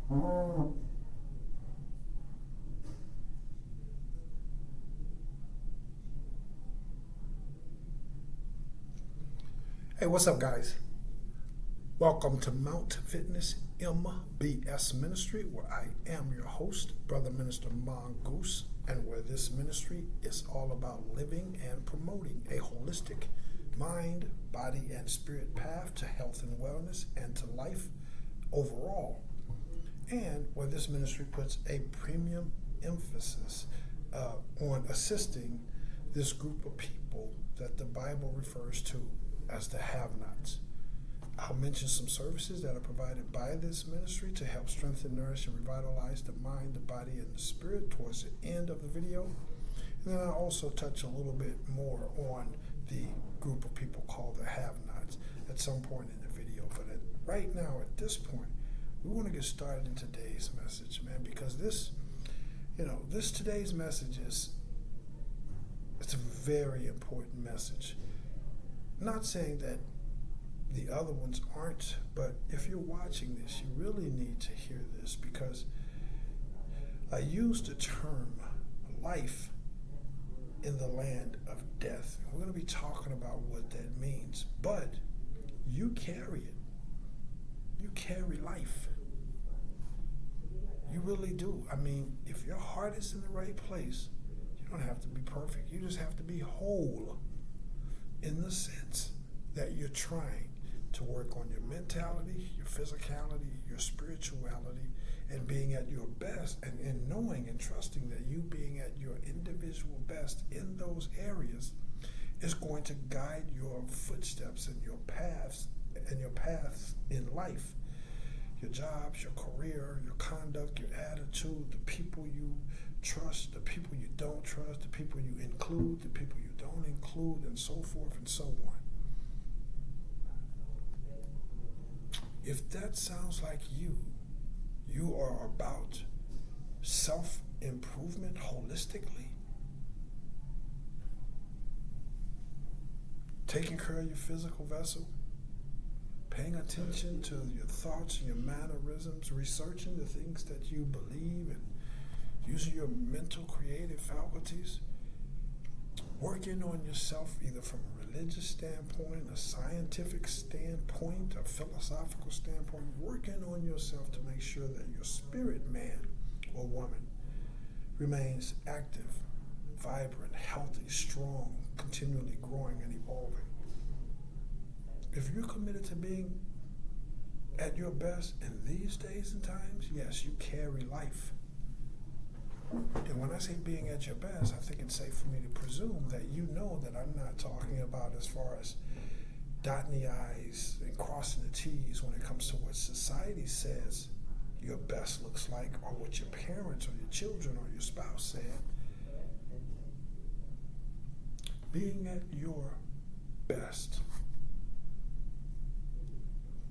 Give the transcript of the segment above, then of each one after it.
Hey, what's up, guys? Welcome to Mount Fitness MBS Ministry, where I am your host, Brother Minister Mongoose, and where this ministry is all about living and promoting a holistic mind, body, and spirit path to health and wellness and to life overall. And where this ministry puts a premium emphasis on assisting this group of people that the Bible refers to as the have-nots. I'll mention some services that are provided by this ministry to help strengthen, nourish, and revitalize the mind, the body, and the spirit towards the end of the video. And then I'll also touch a little bit more on the group of people called the have-nots at some point in the video. But right now, at this point, we want to get started in today's message, man, because this today's message it's a very important message. Not saying that the other ones aren't, but if you're watching this, you really need to hear this, because I use the term life in the land of death. We're going to be talking about what that means, but you carry it. You carry life. You really do. I mean, if your heart is in the right place, you don't have to be perfect. You just have to be whole, in the sense that you're trying to work on your mentality, your physicality, your spirituality, and being at your best, and knowing and trusting that you being at your individual best in those areas is going to guide your footsteps and your paths in life. Your jobs, your career, your conduct, your attitude, the people you trust, the people you don't trust, the people you include, the people you don't include, and so forth and so on. If that sounds like you are about self-improvement holistically, taking care of your physical vessel, paying attention to your thoughts and your mannerisms, researching the things that you believe, and using your mental creative faculties, working on yourself either from a religious standpoint, a scientific standpoint, a philosophical standpoint, working on yourself to make sure that your spirit man or woman remains active, vibrant, healthy, strong, continually growing and evolving. If you're committed to being at your best in these days and times, yes, you carry life. And when I say being at your best, I think it's safe for me to presume that you know that I'm not talking about as far as dotting the I's and crossing the T's when it comes to what society says your best looks like, or what your parents or your children or your spouse said. Being at your best.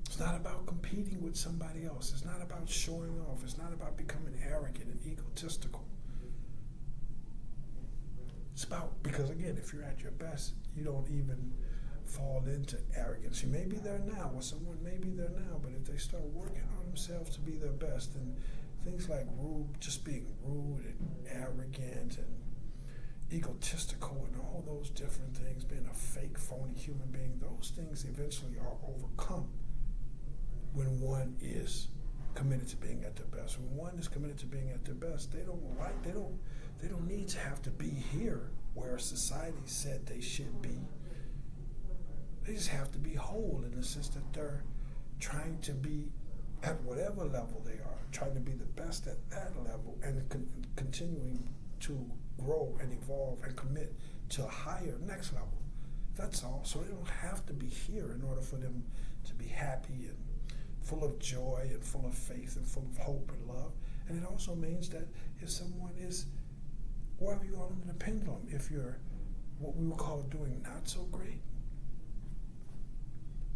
It's not about competing with somebody else. It's not about showing off. It's not about becoming arrogant and egotistical. It's about, because again, if you're at your best, you don't even fall into arrogance. You may be there now, or someone may be there now, but if they start working on themselves to be their best, then things like just being rude and arrogant and egotistical and all those different things, being a fake, phony human being, those things eventually are overcome when one is committed to being at their best. When one is committed to being at their best, they don't need to have to be here where society said they should be. They just have to be whole, in the sense that they're trying to be at whatever level they are, trying to be the best at that level, and continuing to grow and evolve and commit to a higher next level. That's all. So they don't have to be here in order for them to be happy and full of joy and full of faith and full of hope and love. And it also means that if someone is, wherever you are on the pendulum, if you're what we would call doing not so great,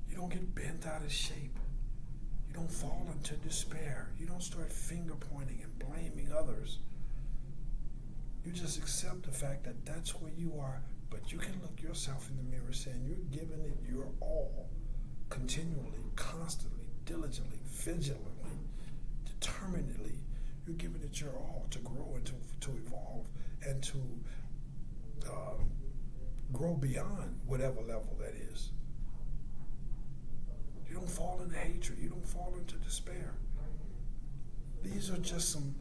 you don't get bent out of shape. You don't fall into despair. You don't start finger pointing and blaming others. You just accept the fact that that's where you are, but you can look yourself in the mirror saying you're giving it your all, continually, constantly, diligently, vigilantly, to determinedly. You're giving it your all to grow and to evolve and to grow beyond whatever level that is. You don't fall into hatred. You don't fall into despair. These are just some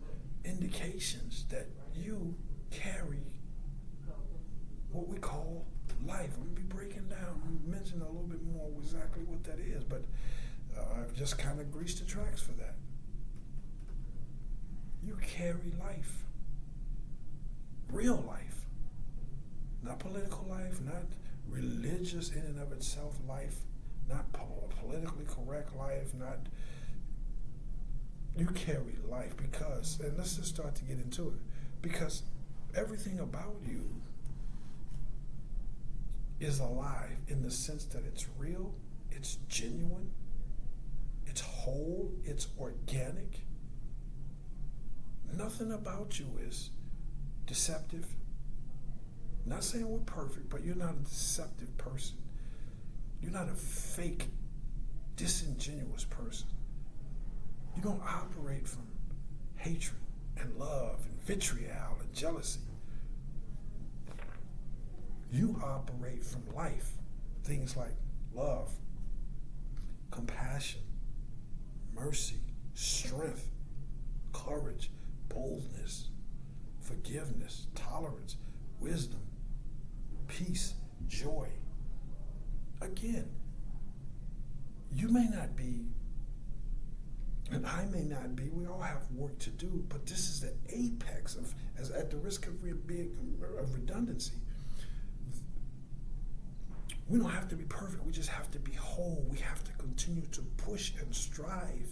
indications that you carry what we call life. I'm going to be breaking down and mention a little bit more exactly what that is, but I've just kind of greased the tracks for that. You carry life. Real life. Not political life, not religious in and of itself life, not politically correct life, not... You carry life because, and let's just start to get into it, because everything about you is alive in the sense that it's real, it's genuine, it's whole, it's organic. Nothing about you is deceptive. Not saying we're perfect, but you're not a deceptive person. You're not a fake, disingenuous person. You don't operate from hatred and love and vitriol and jealousy. You operate from life. Things like love, compassion, mercy, strength, courage, boldness, forgiveness, tolerance, wisdom, peace, joy. Again, you may not be, and I may not be, we all have work to do, but this is the apex of, as at the risk of redundancy. We don't have to be perfect, we just have to be whole. We have to continue to push and strive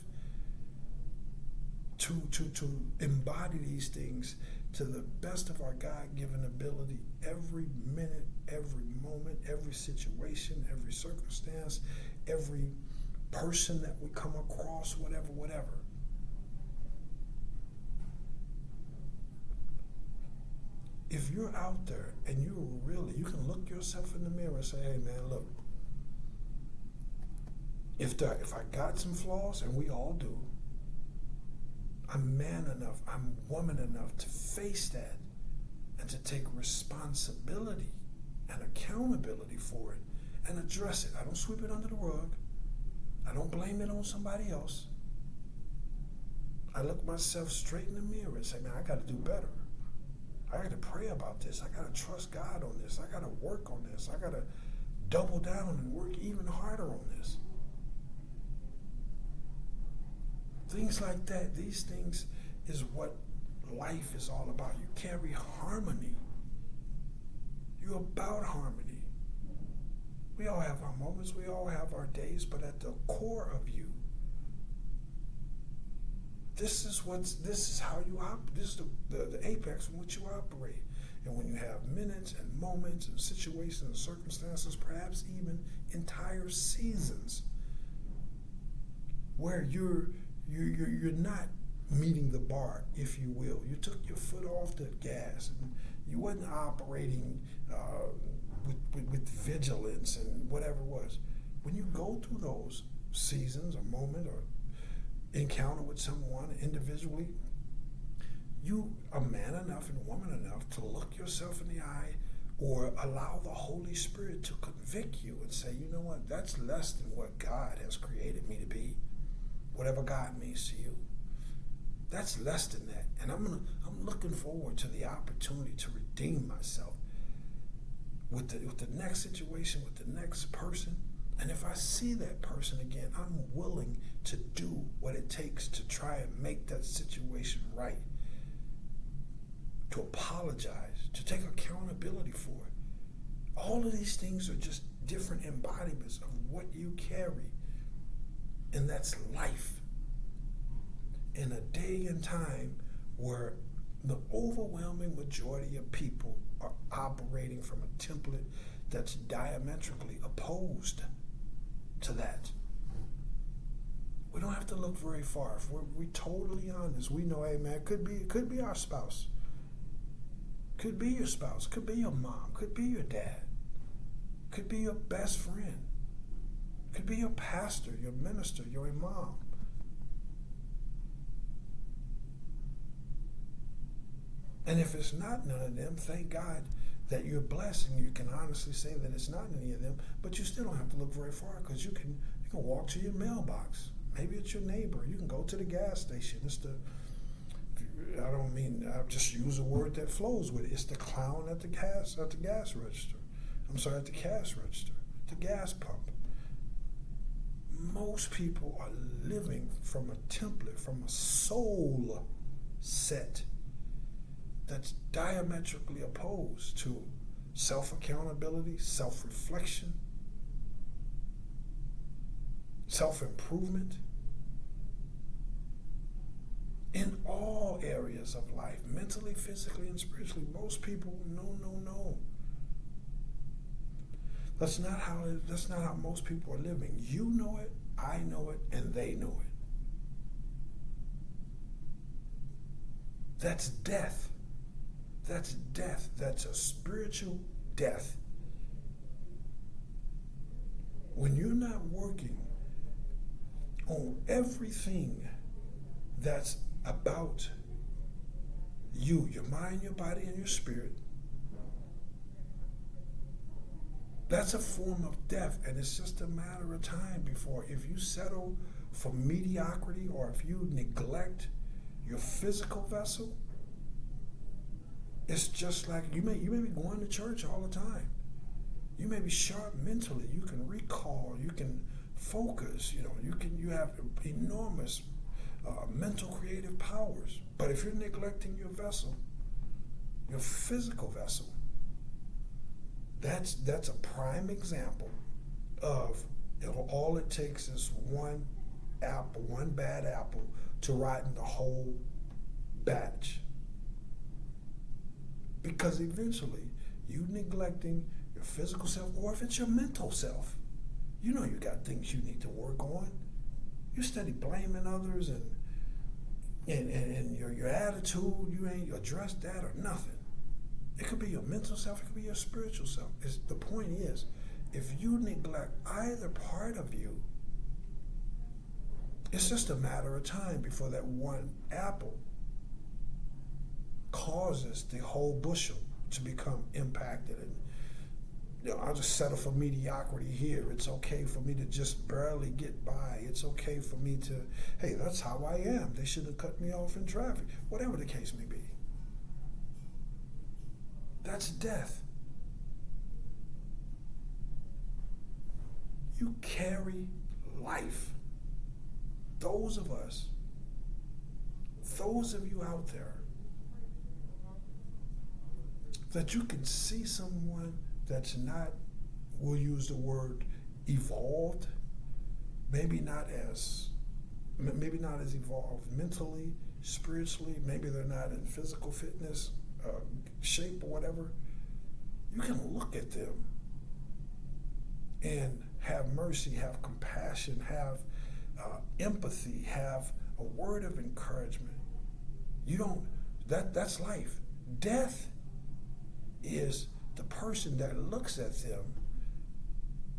to embody these things to the best of our God-given ability every minute, every moment, every situation, every circumstance, every person that we come across, whatever. If you're out there and you can look yourself in the mirror and say, hey man, look, if I got some flaws, and we all do, I'm man enough, I'm woman enough to face that and to take responsibility and accountability for it and address it. I don't sweep it under the rug. I don't blame it on somebody else. I look myself straight in the mirror and say, man, I got to do better. I got to pray about this. I got to trust God on this. I got to work on this. I got to double down and work even harder on this. Things like that, these things is what life is all about. You carry harmony. You're about harmony. We all have our moments, we all have our days, but at the core of you, this is how you operate. This is the apex in which you operate. And when you have minutes and moments and situations and circumstances, perhaps even entire seasons, where you're not meeting the bar, if you will. You took your foot off the gas and you wasn't operating with vigilance and whatever it was. When you go through those seasons or moment or encounter with someone individually, you are man enough and woman enough to look yourself in the eye or allow the Holy Spirit to convict you and say, you know what, that's less than what God has created me to be. Whatever God means to you. That's less than that. And I'm looking forward to the opportunity to redeem myself with the next situation, with the next person. And if I see that person again, I'm willing to do what it takes to try and make that situation right. To apologize, to take accountability for it. All of these things are just different embodiments of what you carry. And that's life. In a day and time where the overwhelming majority of people are operating from a template that's diametrically opposed to that. We don't have to look very far. If we're totally honest, we know, hey man, it could be our spouse. Could be your spouse, could be your mom, could be your dad, could be your best friend. Could be your pastor, your minister, your imam. And if it's not none of them, thank God that you're blessed and you can honestly say that it's not any of them, but you still don't have to look very far because you can walk to your mailbox. Maybe it's your neighbor. You can go to the gas station. I just use a word that flows with it. It's the clown at the gas register. I'm sorry, at the cash register, the gas pump. Most people are living from a template, from a soul set that's diametrically opposed to self-accountability, self-reflection, self-improvement in all areas of life, mentally, physically, and spiritually. Most people, no. That's not how most people are living. You know it, I know it, and they know it. That's death. That's death. That's a spiritual death. When you're not working on everything that's about you, your mind, your body, and your spirit, that's a form of death, and it's just a matter of time before, if you settle for mediocrity or if you neglect your physical vessel, it's just like you may be going to church all the time. You may be sharp mentally. You can recall. You can focus. You have enormous mental creative powers. But if you're neglecting your vessel, your physical vessel, that's a prime example of all it takes is one bad apple to ripen the whole batch. Because eventually, you neglecting your physical self, or if it's your mental self, you got things you need to work on. You steady blaming others and your attitude, you ain't addressed that or nothing. It could be your mental self, it could be your spiritual self. The point is, if you neglect either part of you, it's just a matter of time before that one apple causes the whole bushel to become impacted. And I'll just settle for mediocrity here. It's okay for me to just barely get by. It's okay for me to, hey, that's how I am. They should have cut me off in traffic. Whatever the case may be. That's death. You carry life. Those of you out there, that you can see someone that's not, we'll use the word evolved, maybe not as evolved mentally, spiritually, maybe they're not in physical fitness, shape or whatever. You can look at them and have mercy, have compassion, have empathy, have a word of encouragement. That's life. Death is the person that looks at them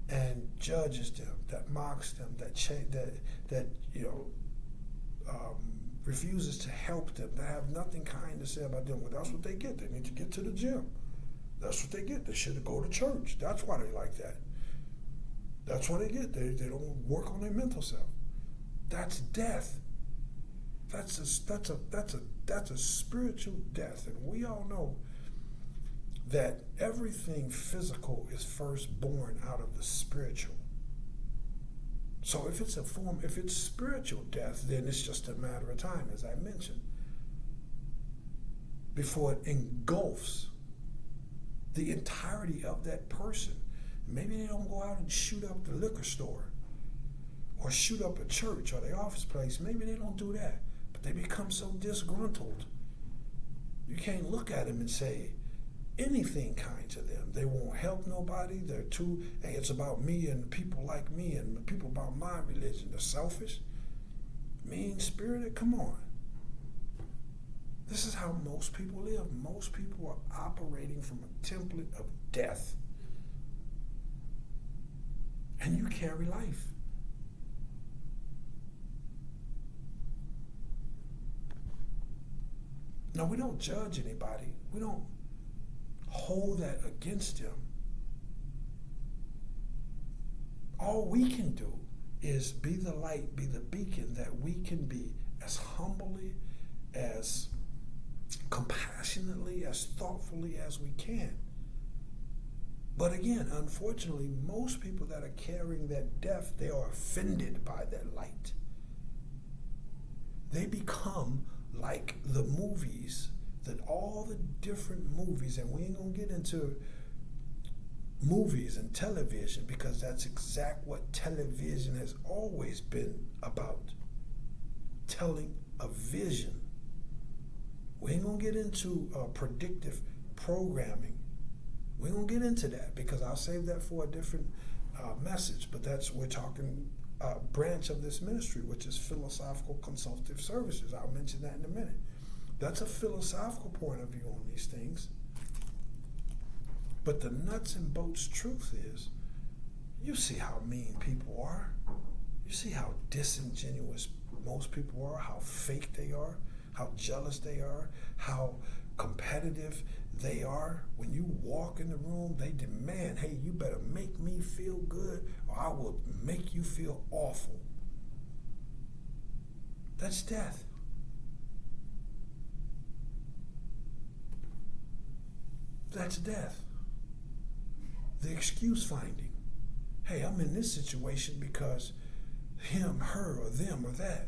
and judges them, that mocks them, that refuses to help them, that have nothing kind to say about them. Well, that's what they get. They need to get to the gym. That's what they get. They should go to church. That's why they like that. That's why they get. They don't work on their mental self. That's death. That's a spiritual death, and we all know that everything physical is first born out of the spiritual. So if it's spiritual death, then it's just a matter of time, as I mentioned, before it engulfs the entirety of that person. Maybe they don't go out and shoot up the liquor store or shoot up a church or the office place. Maybe they don't do that, but they become so disgruntled. You can't look at them and say anything kind to them. They won't help nobody. They're too, hey, it's about me and people like me and people about my religion. They're selfish, mean-spirited. Come on. This is how most people live. Most people are operating from a template of death. And you carry life. No, we don't judge anybody. We don't hold that against them. All we can do is be the light, be the beacon that we can be, as humbly, as compassionately, as thoughtfully as we can. But again, unfortunately, most people that are carrying that death, they are offended by that light. They become like the movies, that all the different movies, and we ain't gonna get into movies and television, because that's exact what television has always been about, telling a vision. We ain't gonna get into predictive programming. We ain't gonna get into that, because I'll save that for a different message. But we're talking branch of this ministry, which is philosophical consultative services. I'll mention that in a minute. That's a philosophical point of view on these things. But the nuts and bolts truth is, you see how mean people are. You see how disingenuous most people are, how fake they are, how jealous they are, how competitive they are. When you walk in the room, they demand, hey, you better make me feel good or I will make you feel awful. That's death. That's death. The excuse finding. Hey, I'm in this situation because him, her, or them, or that.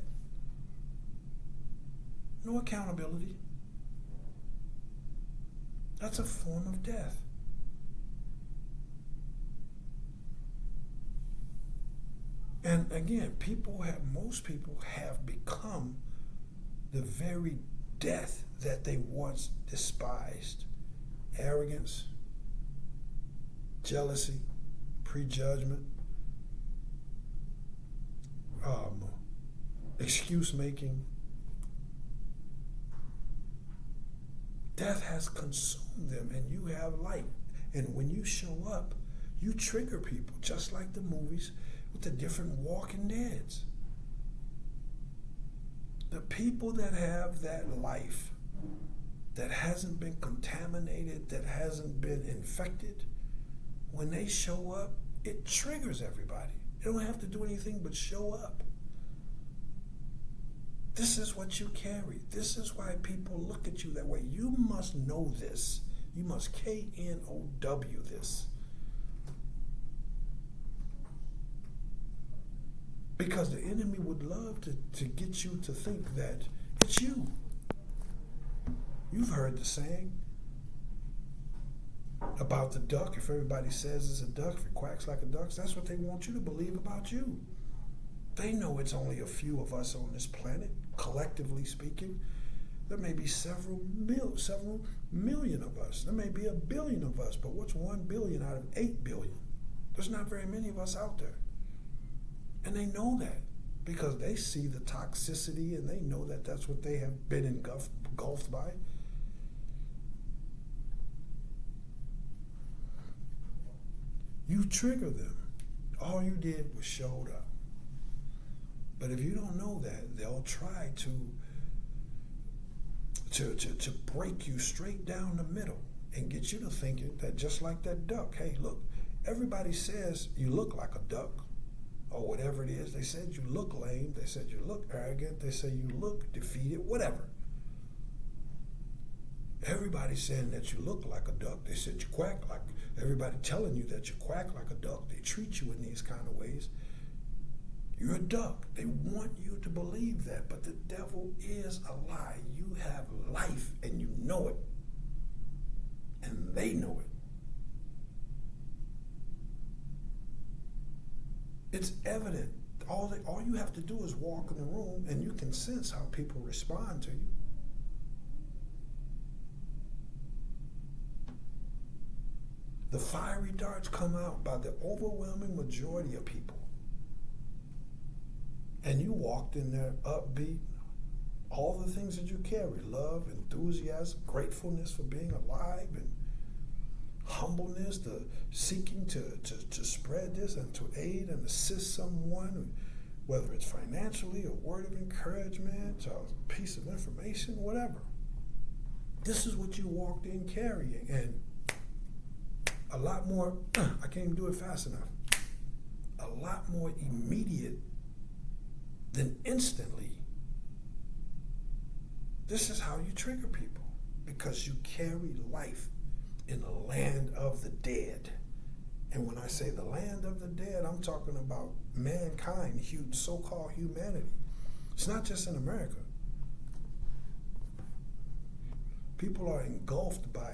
No accountability. That's a form of death. And again, most people have become the very death that they once despised. Arrogance, jealousy, prejudgment, excuse making. Death has consumed them, and you have light. And when you show up, you trigger people, just like the movies with the different Walking Deads. The people that have that life that hasn't been contaminated, that hasn't been infected, when they show up, it triggers everybody. They don't have to do anything but show up. This is what you carry. This is why people look at you that way. You must know this. You must KNOW this. Because the enemy would love to get you to think that it's you. You've heard the saying about the duck. If everybody says it's a duck, if it quacks like a duck, that's what they want you to believe about you. They know it's only a few of us on this planet, collectively speaking. There may be several million of us. There may be 1 billion of us, but what's 1 billion out of 8 billion? There's not very many of us out there. And they know that because they see the toxicity and they know that that's what they have been engulfed by. You trigger them. All you did was showed up. But if you don't know that, they'll try to break you straight down the middle and get you to thinking that just like that duck, hey, look, everybody says you look like a duck or whatever it is. They said you look lame. They said you look arrogant. They say you look defeated, whatever. Everybody's saying that you look like a duck. They said you quack like, everybody telling you that you quack like a duck. They treat you in these kind of ways. You're a duck. They want you to believe that, but the devil is a lie. You have life and you know it. And they know it. It's evident. All you have to do is walk in the room and you can sense how people respond to you. The fiery darts come out by the overwhelming majority of people. And you walked in there upbeat, all the things that you carry, love, enthusiasm, gratefulness for being alive, and humbleness, the seeking to spread this and to aid and assist someone, whether it's financially, a word of encouragement, a piece of information, whatever. This is what you walked in carrying, and a lot more, I can't even do it fast enough, a lot more immediate than instantly. This is how you trigger people, because you carry life in the land of the dead. And when I say the land of the dead, I'm talking about mankind, so-called humanity. It's not just in America. People are engulfed by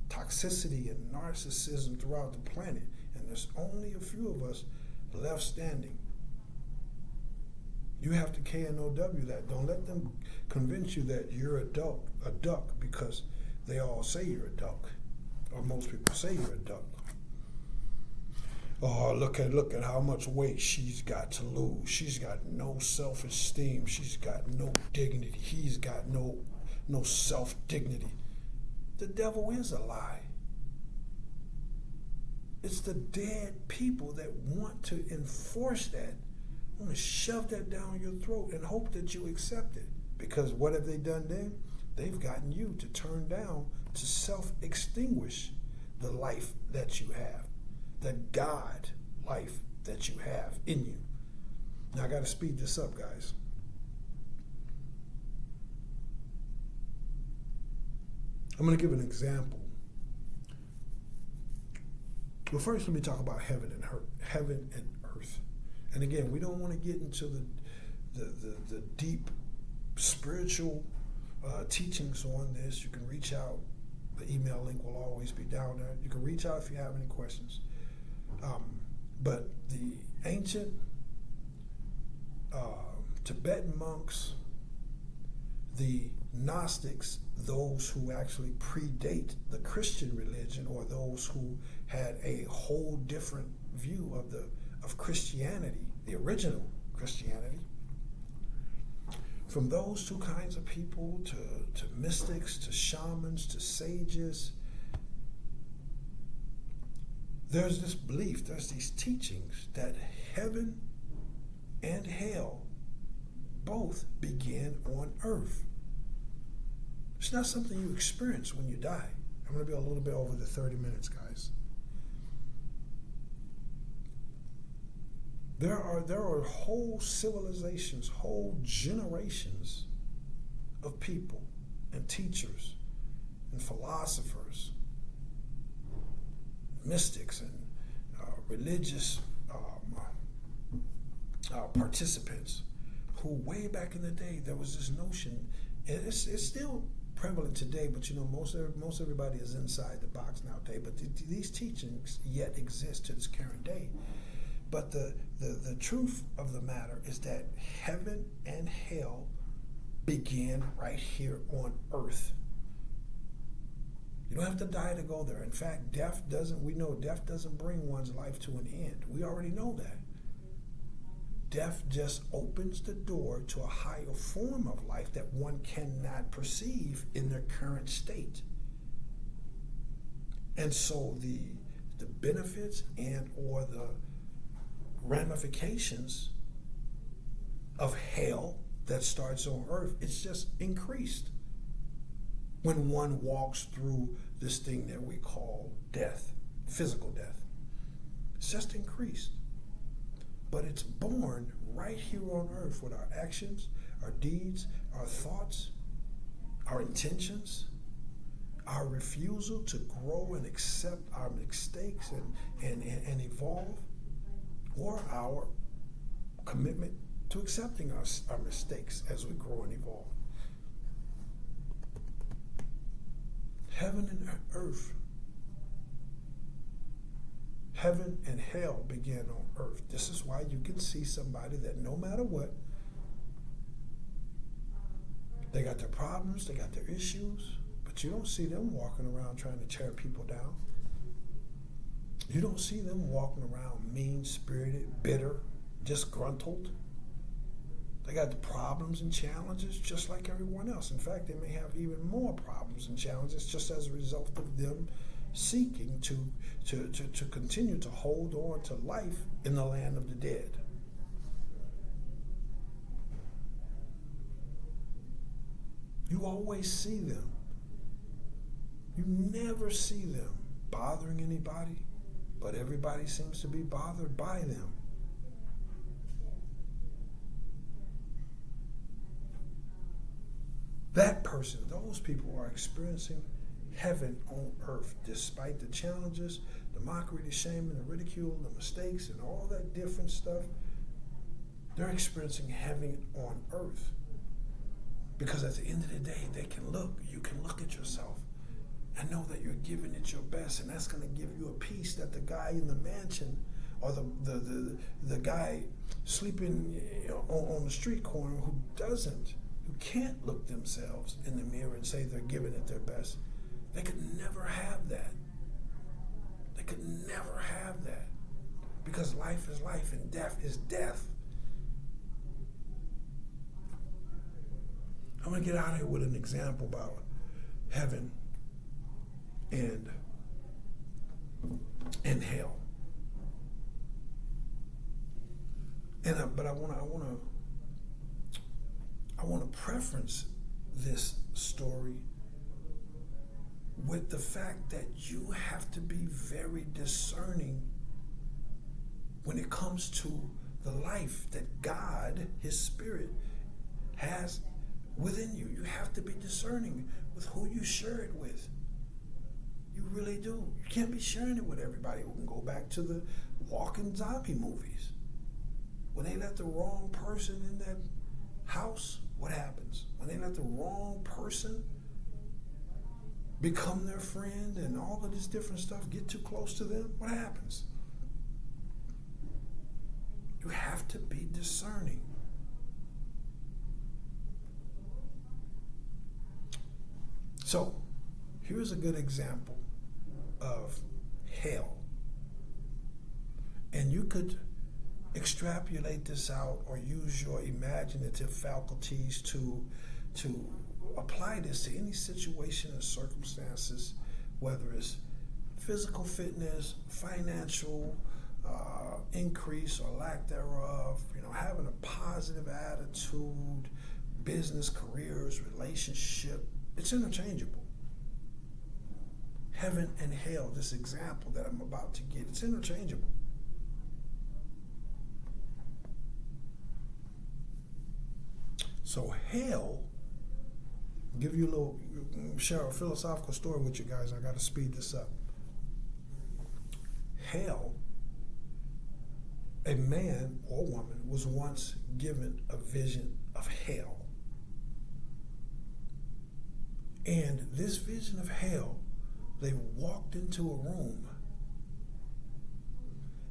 toxicity and narcissism throughout the planet, and there's only a few of us left standing. You have to KNOW that. Don't let them convince you that you're a duck, because they all say you're a duck, or most people say you're a duck. Oh, look at how much weight she's got to lose. She's got no self-esteem. She's got no dignity. He's got no self-dignity. The devil is a lie. It's the dead people that want to enforce that, want to shove that down your throat and hope that you accept it. Because what have they done then? They've gotten you to turn down, to self-extinguish the life that you have, the God life that you have in you. Now I got to speed this up, guys. I'm going to give an example. Well, first let me talk about heaven and earth. And again, we don't want to get into the deep spiritual teachings on this. You can reach out. The email link will always be down there. You can reach out if you have any questions. But the ancient Tibetan monks, the Gnostics, those who actually predate the Christian religion, or those who had a whole different view of Christianity, the original Christianity. From those two kinds of people to mystics, to shamans, to sages, there's this belief, there's these teachings that heaven and hell both begin on earth. It's not something you experience when you die. I'm going to be a little bit over the 30 minutes, guys. There are whole civilizations, whole generations of people and teachers and philosophers, mystics and religious participants who way back in the day, there was this notion, and it's still prevalent today, but most everybody is inside the box nowadays, but these teachings yet exist to this current day. But the truth of the matter is that heaven and hell began right here on earth. You don't have to die to go there. In fact, death doesn't bring one's life to an end. We already know that. Death just opens the door to a higher form of life that one cannot perceive in their current state. And so the benefits and or the ramifications of hell that starts on earth, it's just increased when one walks through this thing that we call death, physical death. It's just increased. But it's born right here on earth with our actions, our deeds, our thoughts, our intentions, our refusal to grow and accept our mistakes and evolve, or our commitment to accepting our mistakes as we grow and evolve. Heaven and earth. Heaven and hell began on earth. This is why you can see somebody that no matter what, they got their problems, they got their issues, but you don't see them walking around trying to tear people down. You don't see them walking around mean-spirited, bitter, disgruntled. They got the problems and challenges just like everyone else. In fact, they may have even more problems and challenges just as a result of them seeking to continue to hold on to life in the land of the dead. You always see them You never see them bothering anybody, but everybody seems to be bothered by them. That person, those people are experiencing heaven on earth, despite the challenges, the mockery, the shame, and the ridicule, the mistakes, and all that different stuff. They're experiencing heaven on earth. Because at the end of the day, you can look at yourself and know that you're giving it your best, and that's going to give you a peace that the guy in the mansion or the guy sleeping on the street corner who can't look themselves in the mirror and say they're giving it their best. They could never have that. They could never have that. Because life is life and death is death. I'm going to get out of here with an example about heaven and hell. But I want to preference this story with the fact that you have to be very discerning when it comes to the life that God, His Spirit, has within you. You have to be discerning with who you share it with. You really do. You can't be sharing it with everybody. We can go back to the walking zombie movies. When they let the wrong person in that house, what happens? When they let the wrong person become their friend and all of this different stuff, get too close to them, what happens? You have to be discerning. So, here's a good example of hell. And you could extrapolate this out or use your imaginative faculties to apply this to any situation or circumstances, whether it's physical fitness, financial increase or lack thereof, having a positive attitude, business, careers, relationship. It's interchangeable. Heaven and hell, this example that I'm about to get, it's interchangeable. So hell, give you share a philosophical story with you guys. I got to speed this up. Hell, a man or woman was once given a vision of hell. And this vision of hell, they walked into a room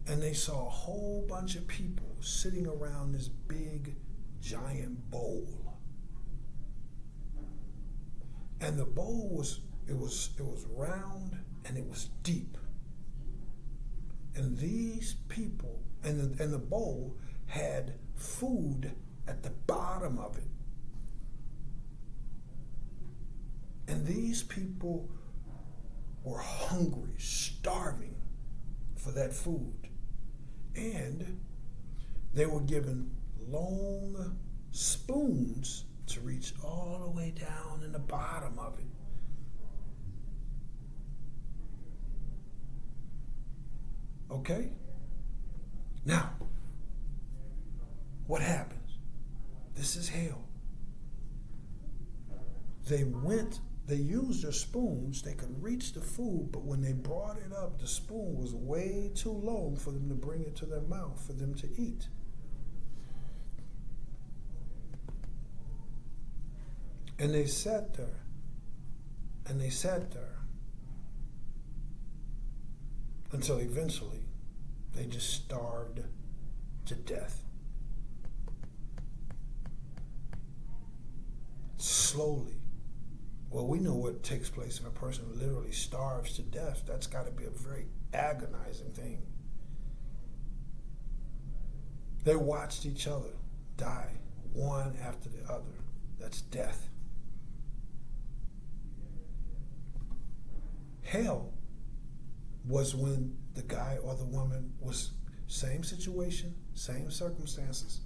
and they saw a whole bunch of people sitting around this big, giant bowl. And the bowl was round and it was deep. And these people, and the bowl had food at the bottom of it. And these people were hungry, starving for that food. And they were given long spoons to reach all the way down in the bottom of it. Okay? Now, what happens? This is hell. They used their spoons, they could reach the food, but when they brought it up, the spoon was way too low for them to bring it to their mouth, for them to eat. And they sat there, and they sat there, until eventually they just starved to death. Slowly. Well, we know what takes place if a person literally starves to death. That's got to be a very agonizing thing. They watched each other die, one after the other. That's death. Hell was when the guy or the woman was same situation, same circumstances.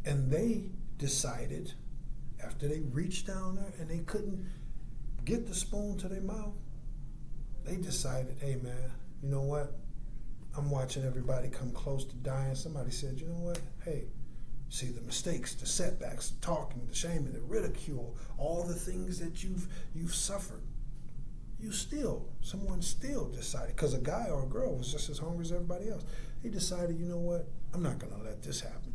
And they decided, after they reached down there and they couldn't get the spoon to their mouth, they decided, hey man, you know what? I'm watching everybody come close to dying. Somebody said, you know what? Hey, see the mistakes, the setbacks, the talking, the shaming, the ridicule, all the things that you've suffered. Someone still decided, because a guy or a girl was just as hungry as everybody else. He decided, you know what? I'm not going to let this happen.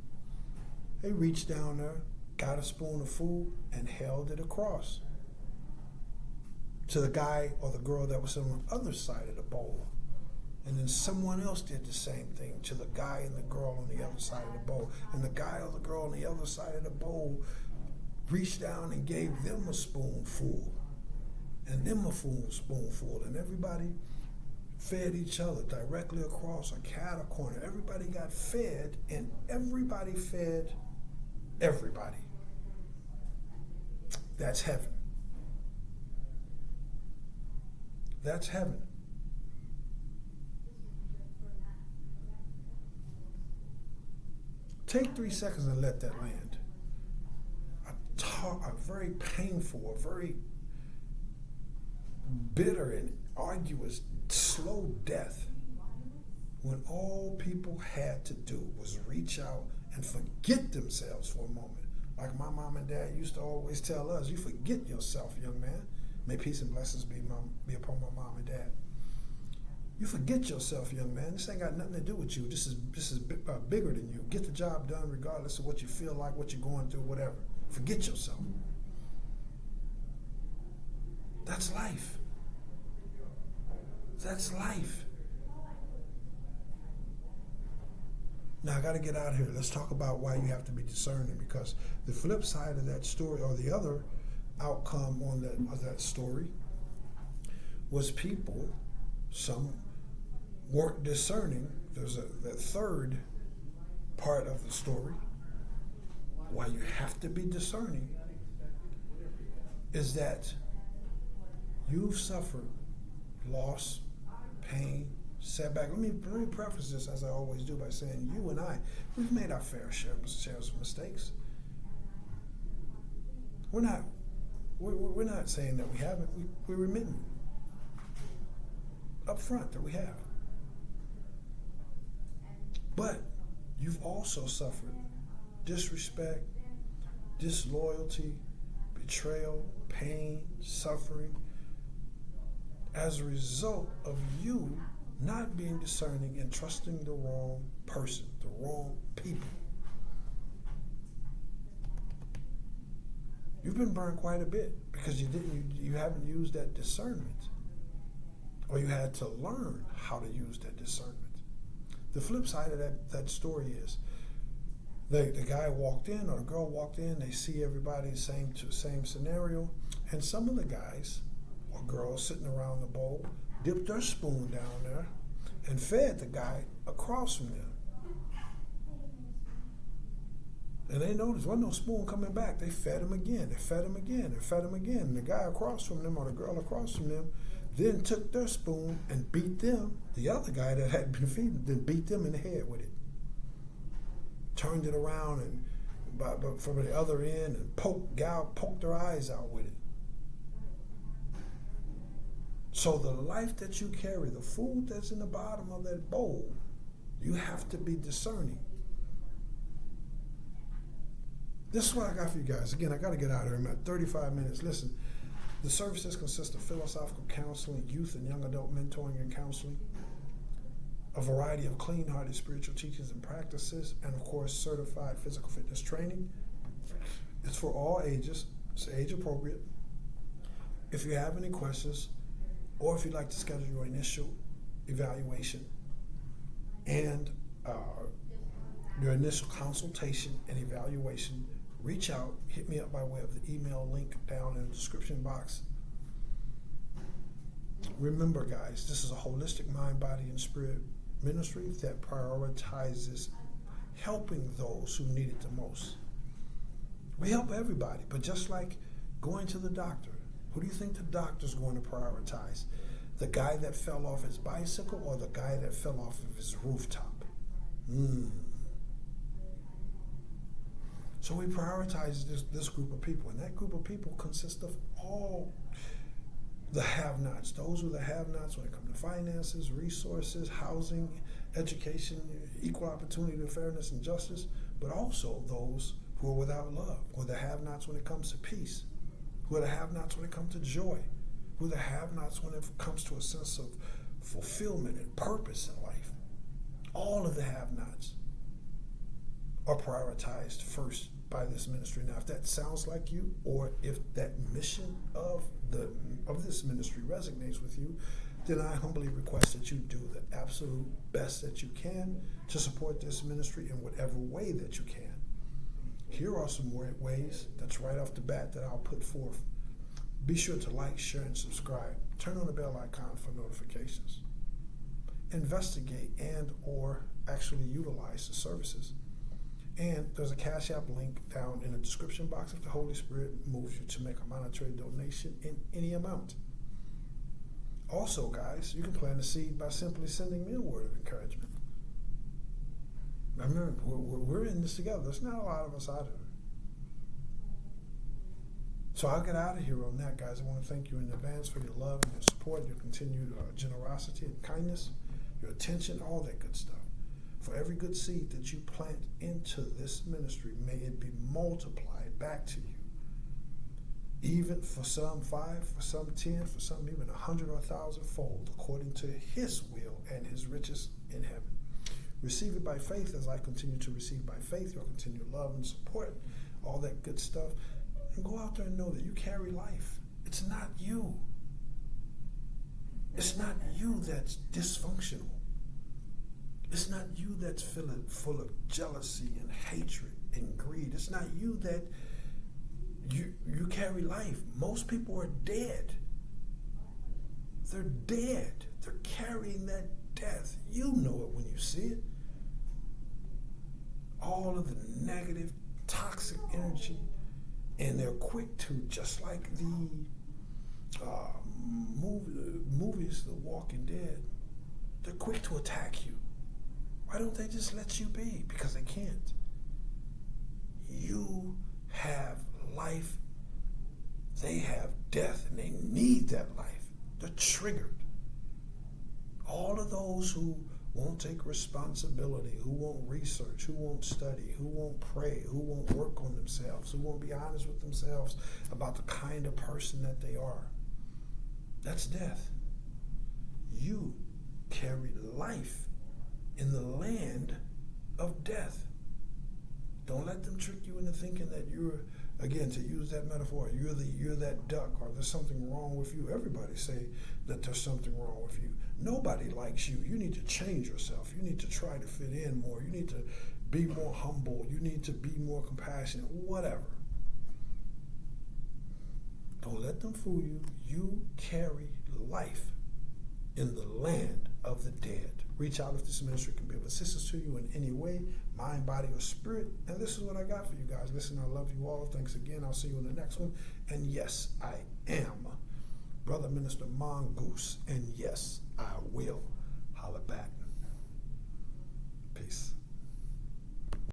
They reached down there, got a spoon of food, and held it across to the guy or the girl that was on the other side of the bowl. And then someone else did the same thing to the guy and the girl on the other side of the bowl. And the guy or the girl on the other side of the bowl reached down and gave them a spoonful. And them a spoonful. And everybody fed each other directly across a cattle corner. Everybody got fed, and everybody fed everybody. That's heaven. That's heaven. Take 3 seconds and let that land. A very painful, a very bitter and arduous, slow death, when all people had to do was reach out and forget themselves for a moment. Like my mom and dad used to always tell us, you forget yourself, young man. May peace and blessings be upon my mom and dad. You forget yourself, young man. This ain't got nothing to do with you. This is bigger than you. Get the job done regardless of what you feel like, what you're going through, whatever. Forget yourself. That's life. That's life. Now, I got to get out of here. Let's talk about why you have to be discerning, because the flip side of that story, or the other outcome of that story, was people, some weren't discerning. There's that third part of the story. Why you have to be discerning is that you've suffered loss, pain, setback. Let me preface this, as I always do, by saying you and I, we've made our fair share of mistakes. We're not saying that we haven't. We're admitting up front that we have. But you've also suffered disrespect, disloyalty, betrayal, pain, suffering, as a result of you not being discerning and trusting the wrong person, the wrong people. You've been burned quite a bit because you haven't used that discernment, or you had to learn how to use that discernment. The flip side of that story is the guy walked in, or the girl walked in, they see everybody same scenario, and some of the guys or girls sitting around the bowl dipped their spoon down there and fed the guy across from them. And they noticed there wasn't no spoon coming back. They fed him again. They fed him again. They fed him again. And the guy across from them, or the girl across from them, then took their spoon and beat them. The other guy that had been feeding, then beat them in the head with it. Turned it around and from the other end and poked their eyes out with it. So the life that you carry, the food that's in the bottom of that bowl, you have to be discerning. This is what I got for you guys. Again, I got to get out of here. I'm at 35 minutes. Listen, the services consist of philosophical counseling, youth and young adult mentoring and counseling, a variety of clean-hearted spiritual teachings and practices, and of course, certified physical fitness training. It's for all ages. It's age appropriate. If you have any questions, or if you'd like to schedule your initial evaluation and your initial consultation and evaluation, reach out, hit me up by way of the email link down in the description box. Remember, guys, this is a holistic mind, body, and spirit ministry that prioritizes helping those who need it the most. We help everybody, but just like going to the doctor, who do you think the doctor's going to prioritize? The guy that fell off his bicycle or the guy that fell off of his rooftop? So we prioritize this group of people, and that group of people consists of all the have-nots. Those are the have-nots when it comes to finances, resources, housing, education, equal opportunity, fairness, and justice, but also those who are without love, who are the have-nots when it comes to peace, who are the have-nots when it comes to joy, who are the have-nots when it comes to a sense of fulfillment and purpose in life. All of the have-nots are prioritized first by this ministry. Now, if that sounds like you, or if that mission of this ministry resonates with you, then I humbly request that you do the absolute best that you can to support this ministry in whatever way that you can. Here are some ways that's right off the bat that I'll put forth. Be sure to like, share, and subscribe. Turn on the bell icon for notifications. Investigate and or actually utilize the services. And there's a Cash App link down in the description box if the Holy Spirit moves you to make a monetary donation in any amount. Also, guys, you can plant a seed by simply sending me a word of encouragement. Remember, we're in this together. There's not a lot of us out here. So I'll get out of here on that, guys. I want to thank you in advance for your love and your support, your continued generosity and kindness, your attention, all that good stuff. For every good seed that you plant into this ministry, may it be multiplied back to you. Even for some 5, for some 10, for some even 100 or 1,000 fold, according to His will and His riches in heaven. Receive it by faith as I continue to receive by faith your continued love and support, all that good stuff. And go out there and know that you carry life. It's not you. It's not you that's dysfunctional. It's not you that's full of jealousy and hatred and greed. It's not you that you carry life. Most people are dead. They're dead. They're carrying that death. You know it when you see it. All of the negative, toxic energy, and they're quick to, just like the movies, The Walking Dead, they're quick to attack you. Why don't they just let you be? Because they can't. You have life. They have death, and they need that life. They're triggered. All of those who won't take responsibility, who won't research, who won't study, who won't pray, who won't work on themselves, who won't be honest with themselves about the kind of person that they are, that's death. You carry life in the land of death. Don't let them trick you into thinking that you're, again, to use that metaphor, you're that duck, or there's something wrong with you. Everybody say that there's something wrong with you. Nobody likes you. You need to change yourself. You need to try to fit in more. You need to be more humble. You need to be more compassionate, whatever. Don't let them fool you. You carry life in the land of the dead. Reach out if this ministry can be of assistance to you in any way, mind, body, or spirit. And this is what I got for you guys. Listen, I love you all. Thanks again. I'll see you in the next one. And yes, I am Brother Minister Mongoose. And yes, I will holla back. Peace.